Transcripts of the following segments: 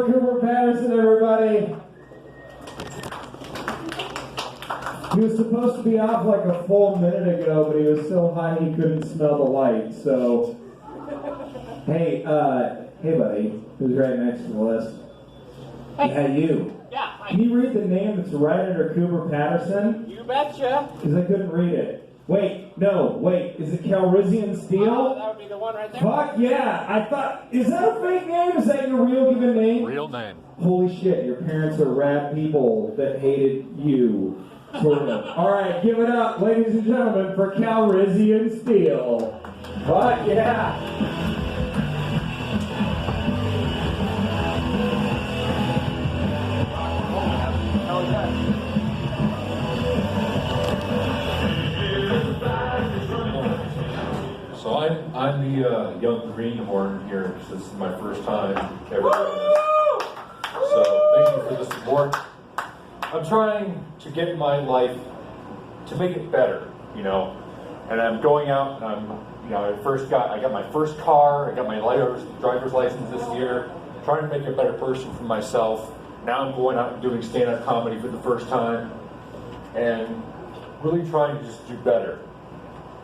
for Cooper Patterson, everybody. He was supposed to be off like a full minute ago, but he was so high he couldn't smell the light. So, hey, buddy, who's right next to the list? Hey, you. Yeah. Can you read the name that's right under Cooper Patterson? You betcha. Because I couldn't read it. Wait, is it Calrissian Steele? That would be the one right there. Fuck yeah! I thought, is that a fake name? Is that your real given name? Real name. Holy shit, your parents are rad people that hated you. Sort of. Alright, give it up, ladies and gentlemen, for Calrissian Steele. Fuck yeah! So I'm the young greenhorn here. This is my first time ever doing this. So thank you for the support. I'm trying to get my life to make it better, you know. And I'm going out. I got my first car. I got my driver's license this year. Trying to make a better person for myself. Now I'm going out and doing stand-up comedy for the first time, and really trying to just do better.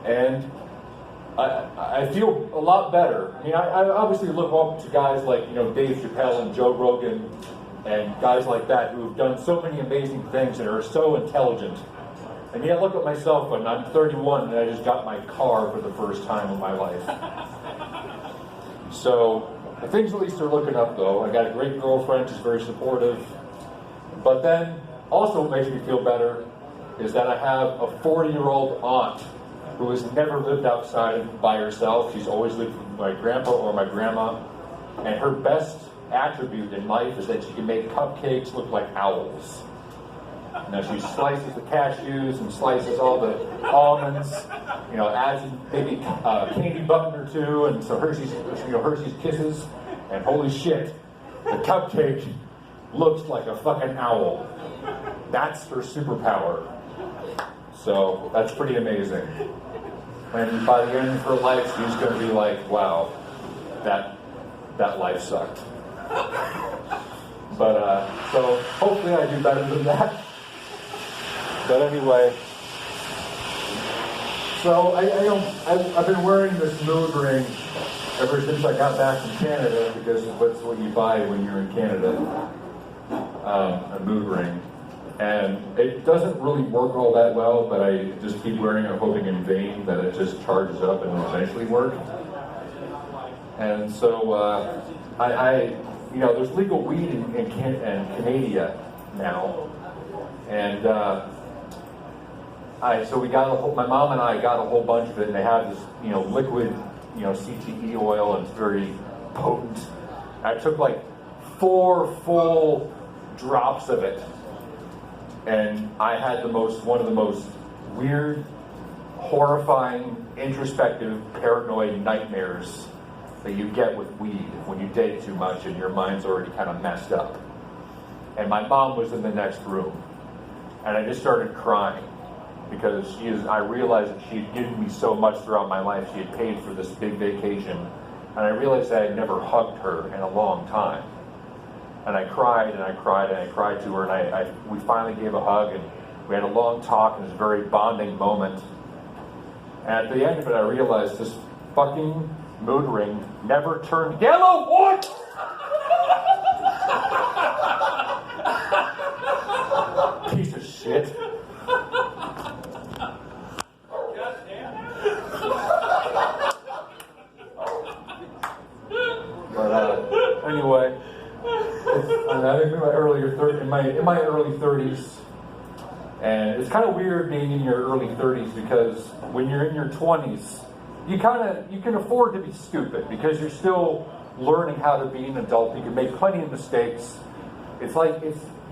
And I feel a lot better. I mean, I obviously look up to guys like, you know, Dave Chappelle and Joe Rogan and guys like that who have done so many amazing things and are so intelligent. And yet I look at myself and I'm 31 and I just got my car for the first time in my life. So things at least are looking up though. I got a great girlfriend who's very supportive. But then also what makes me feel better is that I have a 40-year-old aunt who has never lived outside by herself. She's always lived with my grandpa or my grandma. And her best attribute in life is that she can make cupcakes look like owls. Now she slices the cashews and slices all the almonds, you know, adds maybe a candy button or two, and so Hershey's Kisses, and holy shit, the cupcake looks like a fucking owl. That's her superpower. So that's pretty amazing. And by the end of her life, she's going to be like, wow, that life sucked. But, so hopefully I do better than that. But anyway, so I've been wearing this mood ring ever since I got back from Canada, because that's what you buy when you're in Canada, a mood ring. And it doesn't really work all that well, but I just keep wearing it, hoping in vain that it just charges up and will eventually work. And so there's legal weed in Canada now, and my mom and I got a whole bunch of it, and they have this, liquid, CTE oil, and it's very potent. I took like 4 full drops of it. And I had one of the most weird, horrifying, introspective, paranoid nightmares that you get with weed when you take too much and your mind's already kind of messed up. And my mom was in the next room. And I just started crying because I realized that she had given me so much throughout my life. She had paid for this big vacation. And I realized I had never hugged her in a long time. And I cried and I cried and I cried to her, and we finally gave a hug, and we had a long talk, and it was a very bonding moment. And at the end of it, I realized this fucking mood ring never turned yellow. What? Piece of shit. But anyway. I'm in my early 30s, and it's kind of weird being in your early 30s, because when you're in your 20s, you can afford to be stupid because you're still learning how to be an adult. You can make plenty of mistakes. It's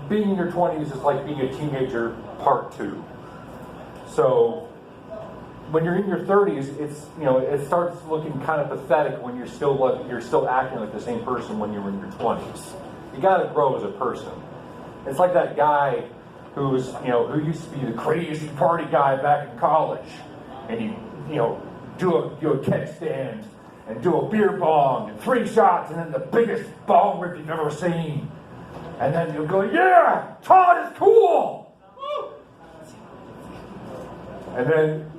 being in your 20s is like being a teenager part 2. So when you're in your 30s, it starts looking kind of pathetic when you're still acting like the same person when you were in your 20s. You got to grow as a person. It's like that guy who used to be the crazy party guy back in college, and he'd do a catch stand and do a beer bong and 3 shots and then the biggest bong rip you've ever seen. And then you'll go, yeah, Todd is cool. And then,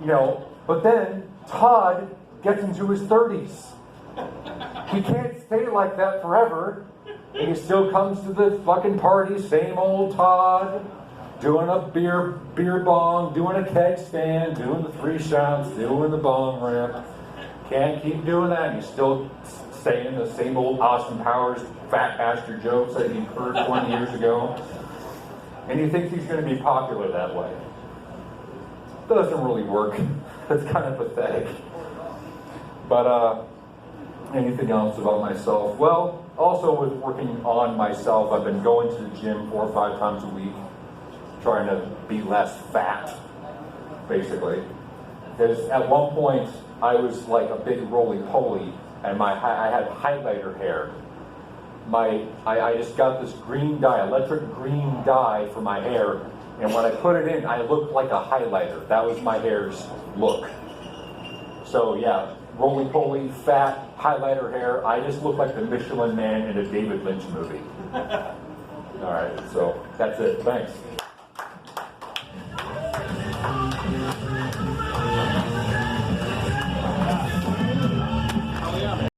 but then Todd gets into his 30s. He can't stay like that forever. And he still comes to the fucking party, same old Todd, doing a beer bong, doing a keg stand, doing the 3 shots, doing the bong rip. Can't keep doing that. He's still saying the same old Austin Powers fat bastard jokes that he heard 20 years ago. And he thinks he's going to be popular that way. Doesn't really work. It's kind of pathetic. But anything else about myself? Well, also with working on myself, I've been going to the gym 4 or 5 times a week, trying to be less fat, basically. Because at one point, I was like a big roly-poly, and I had highlighter hair. I just got this green dye, electric green dye for my hair, and when I put it in, I looked like a highlighter. That was my hair's look. So yeah, roly-poly, fat, highlighter hair. I just look like the Michelin Man in a David Lynch movie. All right, so that's it. Thanks.